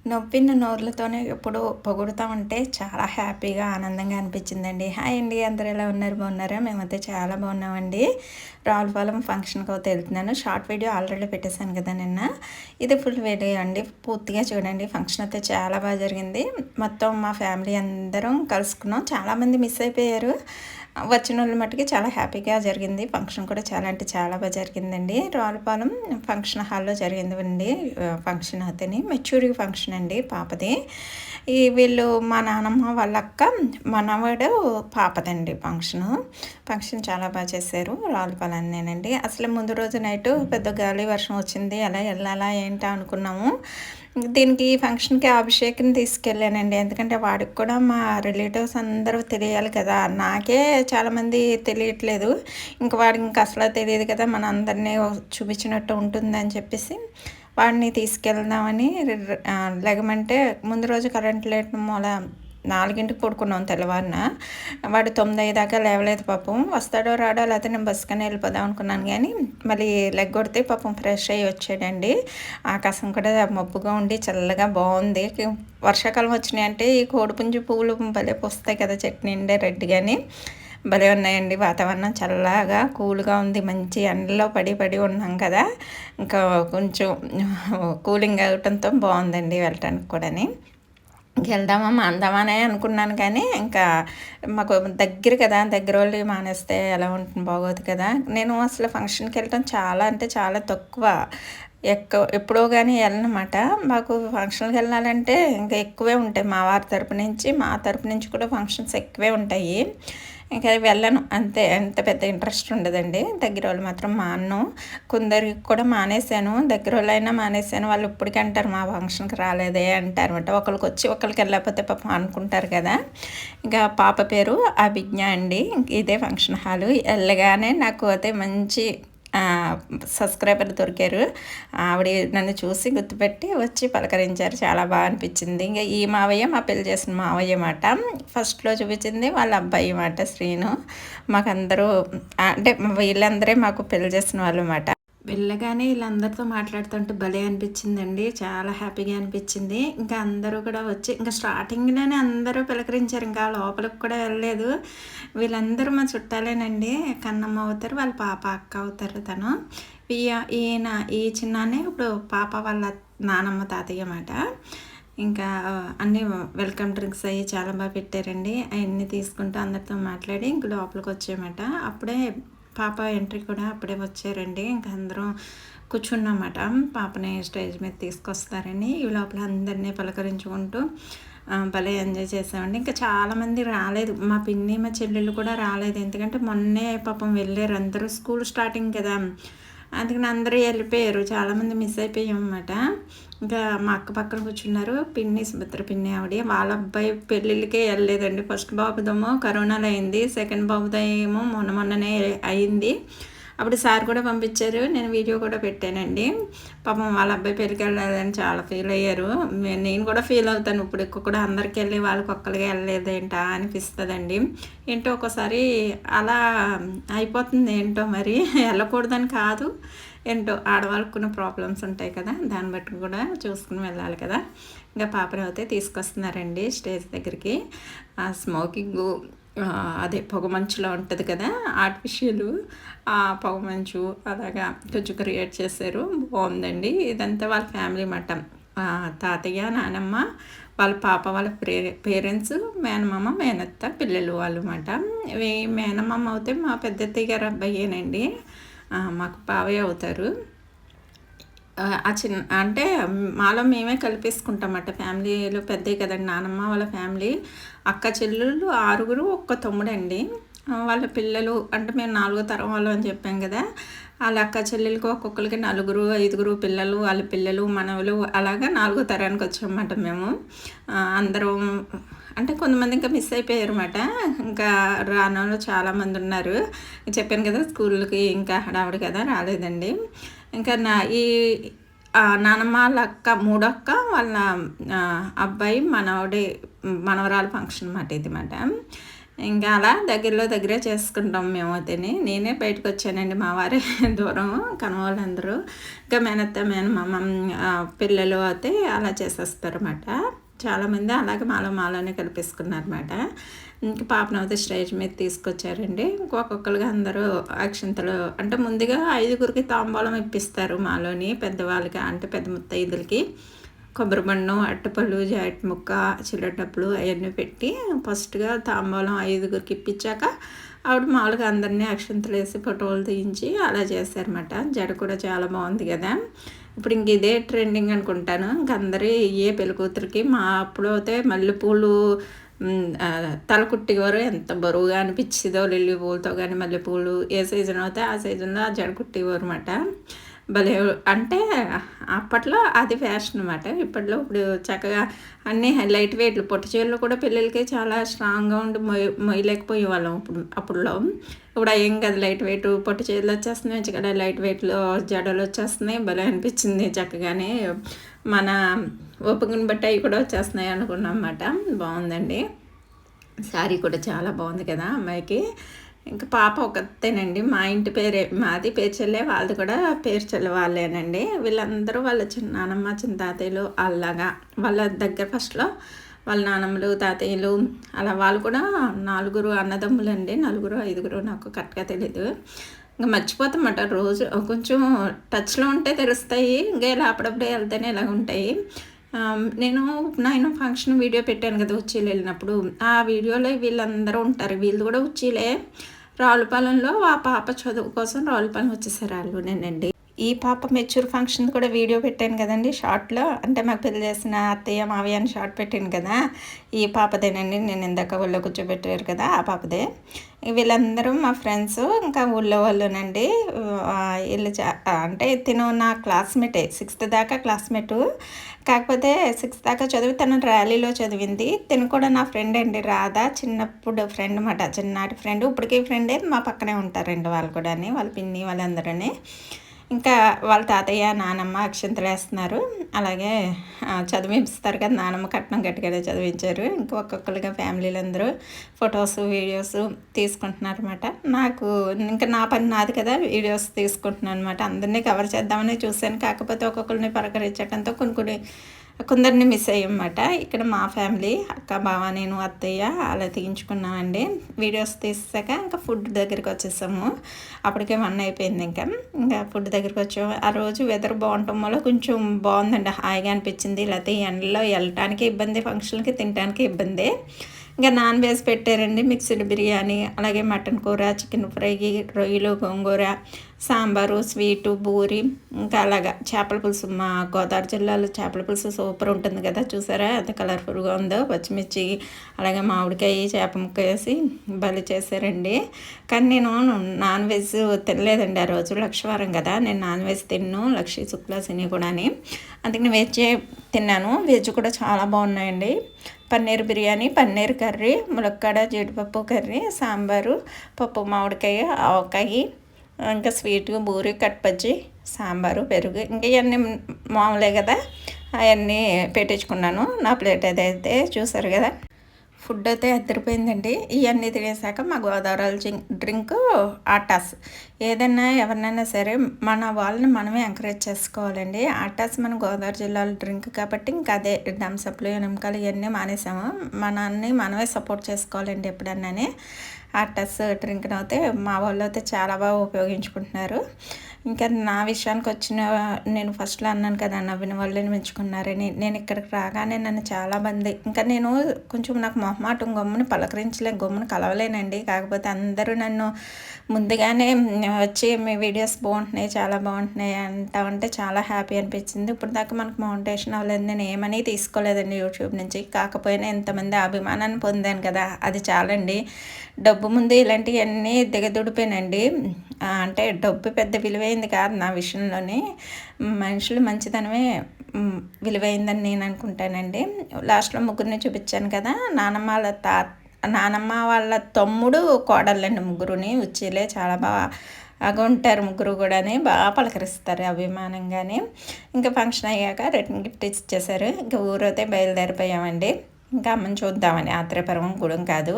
నవ్విన నోర్లతోనే ఎప్పుడూ పొగుడుతామంటే చాలా హ్యాపీగా, ఆనందంగా అనిపించిందండి. హాయ్ అండి! అందరూ ఎలా ఉన్నారు? బాగున్నారా? మేమైతే చాలా బాగున్నామండి. రావులపాలెం ఫంక్షన్‌కైతే వెళ్తున్నాను. షార్ట్ వీడియో ఆల్రెడీ పెట్టేశాను కదా నిన్న. ఇది ఫుల్ వీడియో అండి. పూర్తిగా చూడండి. ఫంక్షన్ అయితే చాలా బాగా జరిగింది. మొత్తం మా ఫ్యామిలీ అందరం కలుసుకున్నాం. చాలామంది మిస్ అయిపోయారు. వచ్చినోళ్ళు మట్టుకి చాలా హ్యాపీగా జరిగింది. ఫంక్షన్ కూడా చాలా అంటే చాలా బాగా జరిగిందండి. రావులపాలెం ఫంక్షన్ హాల్‌లో జరిగిందండి. ఫంక్షన్ అయితేని మెచ్యూరిటీ ఫంక్షన్ అండి పాపది. వీళ్ళు మా నానమ్మ వాళ్ళ అక్క, మనవడు, పాపదండి ఫంక్షను. ఫంక్షన్ చాలా బాగా చేశారు. రావులపాలెంనేనండి. అసలు ముందు రోజు నైటు పెద్ద గాలి వర్షం వచ్చింది. ఎలా ఎళ్ళాలా ఏంటా అనుకున్నాము. దీనికి ఫంక్షన్‌కి అభిషేక్‌ని తీసుకెళ్ళానండి. ఎందుకంటే వాడికి కూడా మా రిలేటివ్స్ అందరూ తెలియాలి కదా! నాకే చాలామంది తెలియట్లేదు. ఇంక వాడికి ఇంక అసలు తెలీదు కదా! మనందరిని చూపించినట్టు ఉంటుందని చెప్పేసి వాడిని తీసుకెళ్దామని లెగమంటే ముందు రోజు కరెంట్ లేటం మూల 4కి పడుకున్నాం తెల్లవారిన. వాడు 9 అయ్యేదాకా లేవలేదు పాపం. వస్తాడో రాడో లేకపోతే నేను బస్సుకని వెళ్ళిపోదాం అనుకున్నాను కానీ మళ్ళీ లెగ్గొడితే పాపం ఫ్రెష్ అయ్యి వచ్చాడండి. ఆకాశం కూడా మబ్బుగా ఉండి చల్లగా బాగుంది. వర్షాకాలం వచ్చినాయంటే ఈ కోడిపుంజు పువ్వులు భలే పూస్తాయి కదా చెట్టు నిండే రెడ్గాని. భలే ఉన్నాయండి. వాతావరణం చల్లగా కూల్గా ఉంది. మంచి ఎండలో పడి పడి ఉన్నాం కదా, ఇంకా కొంచెం కూలింగ్ అవటంతో బాగుందండి వెళ్ళటానికి కూడాని. వెళ్దామా మాందామనే అనుకున్నాను కానీ ఇంకా మాకు దగ్గర కదా, దగ్గర వాళ్ళు మానేస్తే ఎలా ఉంటుంది, బాగోదు కదా. నేను అసలు ఫంక్షన్కి వెళ్ళటం చాలా అంటే చాలా తక్కువ. ఎప్పుడో కానీ వెళ్ళనమాట. మాకు ఫంక్షన్కి వెళ్ళాలంటే ఇంకా ఎక్కువే ఉంటాయి. మా వారి తరపు నుంచి మా తరపు నుంచి కూడా ఫంక్షన్స్ ఎక్కువే ఉంటాయి. ఇంకా వెళ్ళను అంతే. అంత పెద్ద ఇంట్రెస్ట్ ఉండదండి. దగ్గర వాళ్ళు మాత్రం మానను. కొందరికి కూడా మానేశాను. దగ్గర వాళ్ళైనా మానేశాను. వాళ్ళు ఇప్పటికీ అంటారు మా ఫంక్షన్కి రాలేదే అంటారన్నమాట. ఒకరికి వచ్చి ఒకరికి వెళ్ళకపోతే పాపం అనుకుంటారు కదా. ఇంకా పాప పేరు అభిజ్ఞ అండి. ఇదే ఫంక్షన్ హాలు. వెళ్ళగానే నాకు అయితే మంచి సబ్స్క్రైబర్ దొరికారు. ఆవిడ నన్ను చూసి గుర్తుపెట్టి వచ్చి పలకరించారు. చాలా బాగా అనిపించింది. ఇంకా ఈ మావయ్య మా పెళ్లి చేసిన మావయ్య మాట. ఫస్ట్లో చూపించింది వాళ్ళ అబ్బాయి మాట శ్రీను. మాకందరూ అంటే వీళ్ళందరే మాకు పెళ్లి చేసిన వాళ్ళు మాట. వెళ్ళగానే వీళ్ళందరితో మాట్లాడుతుంటే భలే అనిపించిందండి. చాలా హ్యాపీగా అనిపించింది. ఇంకా అందరూ కూడా వచ్చి ఇంకా స్టార్టింగ్లోనే అందరూ పలకరించారు. ఇంకా లోపలికి కూడా వెళ్ళలేదు. వీళ్ళందరూ మా చుట్టాలేనండి. కన్నమ్మ అవుతారు, వాళ్ళ పాప అక్క అవుతారు తను. ఈయన ఈ చిన్నానే ఇప్పుడు పాప వాళ్ళ నానమ్మ తాతయ్య మాట. ఇంకా అన్నీ వెల్కమ్ డ్రింక్స్ అయ్యి చాలా బాగా పెట్టారండి. అవన్నీ తీసుకుంటూ అందరితో మాట్లాడి ఇంక లోపలికి వచ్చాయన్నమాట. అప్పుడే పాప ఎంట్రీ కూడా అప్పుడే వచ్చారండి. ఇంకా అందరం కూర్చున్నమాట. పాపని స్టేజ్ మీద తీసుకొస్తారని ఈ లోపల అందరినీ పలకరించుకుంటూ భలే ఎంజాయ్ చేసామండి. ఇంకా చాలామంది రాలేదు. మా పిన్ని మా చెల్లెళ్ళు కూడా రాలేదు. ఎందుకంటే మొన్నే పాపం వెళ్ళారు. అందరూ స్కూల్ స్టార్టింగ్ కదా, అందుకని అందరూ వెళ్ళిపోయారు. చాలామంది మిస్ అయిపోయాం అన్నమాట. ఇంకా మా అక్క పక్కన కూర్చున్నారు పిన్ని, సుభద్ర పిన్ని ఆవిడ. వాళ్ళ అబ్బాయి పెళ్ళిళ్ళకే వెళ్ళలేదండి. ఫస్ట్ బాబుదేమో కరోనాలో అయింది. సెకండ్ బాబుతో ఏమో మొన్ననే అయింది. అప్పుడు సార్ కూడా పంపించారు. నేను వీడియో కూడా పెట్టానండి. పాపం వాళ్ళ అబ్బాయి పెళ్ళికి వెళ్ళలేదని చాలా ఫీల్ అయ్యారు. నేను కూడా ఫీల్ అవుతాను. ఇప్పుడు కూడా అందరికి వెళ్ళి వాళ్ళకి ఒక్కరిగా వెళ్ళలేదేంటా అనిపిస్తుందండి. ఏంటో ఒక్కోసారి అలా అయిపోతుంది. ఏంటో మరి వెళ్ళకూడదని కాదు, ఏంటో ఆడవాళ్ళకు కొన్ని ప్రాబ్లమ్స్ ఉంటాయి కదా, దాన్ని బట్టి కూడా చూసుకుని వెళ్ళాలి కదా. ఇంకా పాపని అయితే తీసుకొస్తున్నారండి స్టేజ్ దగ్గరికి. స్మోకింగు అదే పొగమంచులో ఉంటుంది కదా ఆర్టిఫిషియల్, ఆ పొగమంచు అలాగా కొంచెం క్రియేట్ చేశారు. బాగుందండి. ఇదంతా వాళ్ళ ఫ్యామిలీ మాట. తాతయ్య, నానమ్మ, వాళ్ళ పాప, వాళ్ళ పేరెంట్స్, మేనమామ, మేనత్త, పిల్లలు వాళ్ళు మాట. మేనమామ అయితే మా పెద్దత్తయ్య గారు అబ్బాయేనండి. మాకు బావే అవుతారు. అంటే మాలో మేమే కలిపేసుకుంటామట. ఫ్యామిలీలో పెద్దవి కదండి నానమ్మ వాళ్ళ ఫ్యామిలీ. అక్క చెల్లెళ్ళు 6, ఒక్క తమ్ముడండి. వాళ్ళ పిల్లలు అంటే మేము 4వ తరం వాళ్ళు అని చెప్పాం కదా, వాళ్ళ అక్క చెల్లెళ్ళకి ఒక్కొక్కరికి 4, 5 పిల్లలు, వాళ్ళ పిల్లలు, మనవలు అలాగా 4వ తరానికి వచ్చామన్నమాట మేము. అందరం అంటే కొంతమంది ఇంకా మిస్ అయిపోయారు అన్నమాట. ఇంకా రానోళ్ళు చాలామంది ఉన్నారు. చెప్పాను కదా స్కూల్కి ఇంకా హడావుడి కదా రాలేదండి. ఇంకా నానమ్మ వాళ్ళ అక్క, మూడక్క వాళ్ళ అబ్బాయి మనవరాలు ఫంక్షన్ అన్నమాట ఇది మాట. ఇంకా అలా దగ్గరే చేసుకుంటాం మేమైతేని. నేనే బయటకు వచ్చానండి, మా వారే దూరం కనవాళ్ళందరూ. ఇంకా మేనత్త మేనమామ పిల్లలు అయితే అలా చేసేస్తారన్నమాట. చాలామంది అలాగే మాలోనే కలిపేసుకున్నారన్నమాట. ఇంక పాపనైతే స్టేజ్ మీద తీసుకొచ్చారండి. ఒక్కొక్కరుగా అందరూ అక్షింతలు అంటే ముందుగా 5గురికి తాంబూలం ఇప్పిస్తారు మాలోని పెద్దవాళ్ళకి, అంటే పెద్ద ముత్తైదులకి. కొబ్బరి బండం, అట్టపళ్ళు, జాకెట్ ముక్క, చిల్లర డబ్బులు అవన్నీ పెట్టి ఫస్ట్గా తాంబూలం 5గురికి ఇప్పించాక ఆవిడ మామూలుగా అందరినీ అక్షంతలు వేసి ఫోటోలు తీయించి అలా చేశారన్నమాట. జడ కూడా చాలా బాగుంది కదా. ఇప్పుడు ఇంక ఇదే ట్రెండింగ్ అనుకుంటాను. ఇంక అందరూ ఏ పెళ్ళికూతురికి. మా అప్పుడు అయితే మల్లెపూలు తల కుట్టేవారు, ఎంత బరువుగా అనిపించిందో లిల్లీ పూలతో కానీ మల్లెపూలు. ఏ సీజన్ అయితే ఆ సీజన్లో ఆ జడ కుట్టేవారు అన్నమాట. భలే అంటే అప్పట్లో అది ఫ్యాషన్ అనమాట. ఇప్పట్లో ఇప్పుడు చక్కగా అన్నీ లైట్ వెయిట్లు, పొట్టి చీరలు కూడా పిల్లలకి చాలా స్ట్రాంగ్గా ఉండి మొయ్యలేకపోయేవాళ్ళం అప్పుడులో. ఇప్పుడు ఏం కదా, లైట్ వెయిట్ పొట్టి చీరలు వచ్చేస్తున్నాయి, ఇక్కడ లైట్ వెయిట్లో జడలు వచ్చేస్తున్నాయి. భలే అనిపించింది చక్కగానే. మన ఓపికను బట్టి అవి కూడా వచ్చేస్తున్నాయి అనుకున్నాం అన్నమాట. బాగుందండి. శారీ కూడా చాలా బాగుంది కదా అమ్మాయికి. ఇంకా పాప ఒకతేనండి. మా ఇంటి పేరే, మాది పేర్చెల్లే, వాళ్ళది కూడా పేర్చెల్లె వాళ్ళేనండి. వీళ్ళందరూ వాళ్ళ నానమ్మ చిన్న తాతయ్యలు అలాగా వాళ్ళ దగ్గర ఫస్ట్లో వాళ్ళ నానమ్మలు తాతయ్యలు అలా వాళ్ళు కూడా 4 అన్నదమ్ములండి. 4 5 నాకు కరెక్ట్గా తెలీదు. ఇంకా మర్చిపోతామట రోజు. కొంచెం టచ్లో ఉంటే తెలుస్తాయి. ఇంకా ఇలా అప్పుడప్పుడే వెళ్తేనే ఇలా ఉంటాయి. నేను ఫంక్షన్ వీడియో పెట్టాను కదా ఉచ్చీలు వెళ్ళినప్పుడు. ఆ వీడియోలో వీళ్ళందరూ ఉంటారు. వీళ్ళు కూడా ఉచ్చీలే. రావులపాలెంలో ఆ పాప చదువు కోసం రావులపాలెం వచ్చేసారు వాళ్ళు నేనండి. ఈ పాప మెచ్యూర్ ఫంక్షన్ కూడా వీడియో పెట్టాను కదండి షార్ట్లో. అంటే మాకు పెళ్లి చేసిన అత్తయ్య మావయ్య అని షార్ట్ పెట్టాను కదా, ఈ పాపదేనండి. నేను ఇందాక ఊళ్ళో కూర్చోబెట్టారు కదా ఆ పాపదే. వీళ్ళందరూ మా ఫ్రెండ్స్, ఇంకా ఊళ్ళో వాళ్ళునండి. వీళ్ళు అంటే తిను నా క్లాస్మేటే, 6th దాకా క్లాస్మేటు. కాకపోతే 6th దాకా చదివి తను ర్యాలీలో చదివింది. తిను కూడా నా ఫ్రెండ్ అండి, రాధా. చిన్నప్పుడు ఫ్రెండ్ అన్నమాట, చిన్ననాటి ఫ్రెండ్. ఇప్పటికీ ఫ్రెండే, మా పక్కనే ఉంటారండి వాళ్ళు కూడా, వాళ్ళ పిన్ని వాళ్ళందరూ. ఇంకా వాళ్ళ తాతయ్య నానమ్మ అక్షంతలు వేస్తున్నారు. అలాగే చదివిస్తారు కదా, నానమ్మ కట్నం గట్టిగానే చదివించారు. ఇంకా ఒక్కొక్కరుగా ఫ్యామిలీలు అందరూ ఫొటోస్ వీడియోస్ తీసుకుంటున్నారు అనమాట. నాకు ఇంకా నా పని నాది కదా, వీడియోస్ తీసుకుంటున్నాను అనమాట. అందరినీ కవర్ చేద్దామని చూశాను. కాకపోతే ఒక్కొక్కరిని పలకరించడంతో కొందరిని మిస్ అయ్యమాట. ఇక్కడ మా ఫ్యామిలీ అక్క బావ నేను అత్తయ్య అలా తీయించుకున్నామండి. వీడియోస్ తీసాక ఇంకా ఫుడ్ దగ్గరికి వచ్చేసాము. అప్పటికే 1 అయిపోయింది. ఇంకా ఫుడ్ దగ్గరికి వచ్చాము. ఆ రోజు వెదర్ బాగుండటం వల్ల కొంచెం బాగుందండి, హాయిగా అనిపించింది. లేకపోతే ఎండలో వెళ్ళటానికి ఇబ్బంది, ఫంక్షన్కి తినడానికి ఇబ్బంది. ఇంకా నాన్ వెజ్ పెట్టారండి. మిక్స్డ్ బిర్యానీ, అలాగే మటన్ కూర, చికెన్ ఫ్రై, రొయ్యలు, గోంగూర, సాంబారు, స్వీటు, బూరి, ఇంకా అలాగా చేపల పులుసు. మా గోదావరి జిల్లాలో చేపల పులుసు సూపర్ ఉంటుంది కదా, చూసారా ఎంత కలర్ఫుల్గా ఉందో. పచ్చిమిర్చి, అలాగే మామిడికాయ, చేప ముక్క వేసి బలి చేశారండి. కానీ నేను నాన్ వెజ్ తినలేదండి ఆ రోజు, లక్షవారం కదా. నేను నాన్ వెజ్ తిన్ను, లక్ష శుక్ల శని కూడా అని. అందుకని వెజ్జే తిన్నాను. వెజ్ కూడా చాలా బాగున్నాయండి. పన్నీర్ బిర్యానీ, పన్నీర్ కర్రీ, ములక్కాడ జీడిపప్పు కర్రీ, సాంబారు, పప్పు, మామిడికాయ, ఆవకాయ, ఇంకా స్వీట్, బూరి, కట్పజ్జి, సాంబారు, పెరుగు, ఇంకా ఇవన్నీ మామూలే కదా, అవన్నీ పెట్టించుకున్నాను. నా ప్లేట్ ఏదైతే చూసారు కదా. ఫుడ్ అయితే అదిరిపోయిందండి. ఇవన్నీ తినేసాక మా గోదావరి డ్రింక్ ఆటాస్. ఏదన్నా ఎవరినైనా సరే మన వాళ్ళని మనమే ఎంకరేజ్ చేసుకోవాలండి. ఆటాస్ మన గోదావరి జిల్లాలో డ్రింక్ కాబట్టి ఇంకా అదే థమ్సప్లు, నిమ్మకాయలు ఇవన్నీ మానేసాము. మనల్ని మనమే సపోర్ట్ చేసుకోవాలండి ఎప్పుడన్నానే. ఆటాస్ డ్రింక్ని అయితే మా వాళ్ళు అయితే చాలా బాగా ఉపయోగించుకుంటున్నారు. ఇంకా నా విషయానికి వచ్చిన, నేను ఫస్ట్లో అన్నాను కదా నవ్విన వాళ్ళని మెచ్చుకున్నారని. నేను ఇక్కడికి రాగానే నన్ను చాలామంది, ఇంకా నేను కొంచెం నాకు మొహమాటం, గమ్ముని పలకరించలేను, గమ్ముని కలవలేనండి. కాకపోతే అందరూ నన్ను ముందుగానే వచ్చి మీ వీడియోస్ బాగుంటున్నాయి, చాలా బాగుంటున్నాయి అంటామంటే చాలా హ్యాపీ అనిపించింది. ఇప్పుడు దాకా మనకు మౌంటేషన్ అవ్వలేదు, నేను ఏమని తీసుకోలేదండి యూట్యూబ్ నుంచి. కాకపోయినా ఇంతమంది అభిమానాన్ని పొందాను కదా, అది చాలండి. డబ్బు ముందు ఇలాంటివన్నీ దిగదుడిపోయానండి. అంటే డబ్బు పెద్ద విలువైంది కాదు నా విషయంలోని, మనుషులు మంచితనమే విలువైందని నేను అనుకుంటానండి. లాస్ట్లో ముగ్గురిని చూపించాను కదా, నానమ్మ వాళ్ళ తమ్ముడు కోడళ్ళండి, ముగ్గురుని ఉచ్చిలే. చాలా బాగా ఉంటారు ముగ్గురు కూడా, బాగా పలకరిస్తారు అభిమానంగానే. ఇంకా ఫంక్షన్ అయ్యాక రిటర్న్ గిఫ్ట్ ఇచ్చేసారు. ఇంకా ఊరైతే బయలుదేరిపోయామండి. ఇంకా అమ్మని చూద్దామని, ఆత్రేయపురం గుడం కాదు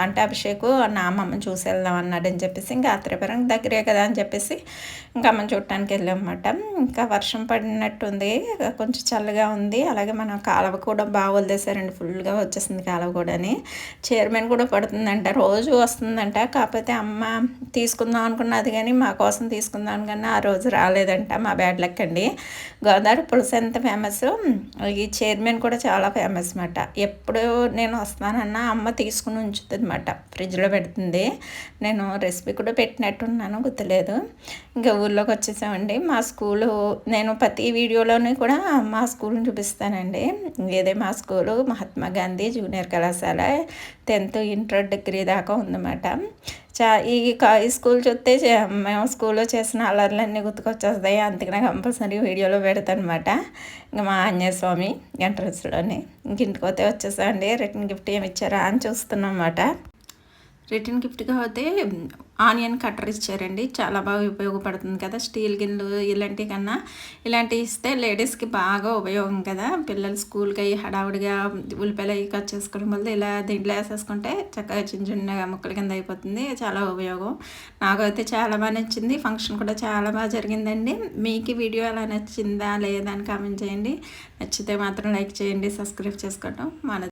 అంటే అభిషేకు నా అమ్మమ్మని చూసి వెళ్దాం అన్నాడని చెప్పేసి ఇంకా ఆత్రేయపురం దగ్గరే కదా అని చెప్పేసి ఇంకా అమ్మని చూడటానికి వెళ్ళామన్నమాట. ఇంకా వర్షం పడినట్టుంది, కొంచెం చల్లగా ఉంది. అలాగే మన కాలువ కూడా బాగా వదిలేశారండి, ఫుల్గా వచ్చేసింది కాలువ కూడాని. చైర్మన్ కూడా పడుతుందంట, రోజు వస్తుందంట. కాకపోతే అమ్మ తీసుకుందాం అనుకున్నది కానీ మా కోసం తీసుకుందాం అనుకున్నా ఆ రోజు రాలేదంట. మా బ్యాడ్ లక్ అండి. గోదావరి పులుసు ఎంత ఫేమస్, ఈ చైర్మన్ కూడా చాలా ఫేమస్ అన్నమాట. ఎప్పుడు నేను వస్తానన్నా అమ్మ తీసుకుని ఉంచుతుంది అన్నమాట, ఫ్రిడ్జ్లో పెడుతుంది. నేను రెసిపీ కూడా పెట్టినట్టున్నాను, గుర్తులేదు. ఇంకా ఊళ్ళోకి వచ్చేసామండి. మా స్కూలు నేను ప్రతి వీడియోలోని కూడా మా స్కూల్ని చూపిస్తానండి. ఇదే మా స్కూలు, మహాత్మా గాంధీ జూనియర్ కళాశాల, 10th ఇంటర్ డిగ్రీ దాకా ఉందన్నమాట. ఈ స్కూల్ చూస్తే మేము స్కూల్లో చేసిన అల్లర్లన్నీ గుర్తుకొచ్చేస్తాయి. అందుకనే కంపల్సరీ వీడియోలో పెడతాను అనమాట. ఇంకా మా ఆంజనేయ స్వామి ఎంట్రన్స్లోని ఇంటికి పోతే వచ్చేసాండి. రిటర్న్ గిఫ్ట్ ఏమి ఇచ్చారా అని చూస్తున్నాం అన్నమాట. రిటర్న్ గిఫ్ట్గా అయితే ఆనియన్ కట్టర్ ఇచ్చారండి, చాలా బాగా ఉపయోగపడుతుంది కదా. స్టీల్ గిన్నెలు ఇలాంటి కన్నా ఇలాంటివి ఇస్తే లేడీస్కి బాగా ఉపయోగం కదా. పిల్లలు స్కూల్కి అయ్యి హడావుడిగా ఉల్లిపాయలు అవి కట్ చేసుకోవడం వల్ల ఇలా దీంట్లో వేసేసుకుంటే చక్కగా చిన్న చిన్న ముక్కల కింద అయిపోతుంది, చాలా ఉపయోగం. నాకైతే చాలా బాగా నచ్చింది. ఫంక్షన్ కూడా చాలా బాగా జరిగిందండి. మీకు వీడియో ఎలా నచ్చిందా లేదా అని కామెంట్ చేయండి. నచ్చితే మాత్రం లైక్ చేయండి, సబ్స్క్రైబ్ చేసుకోవడం మన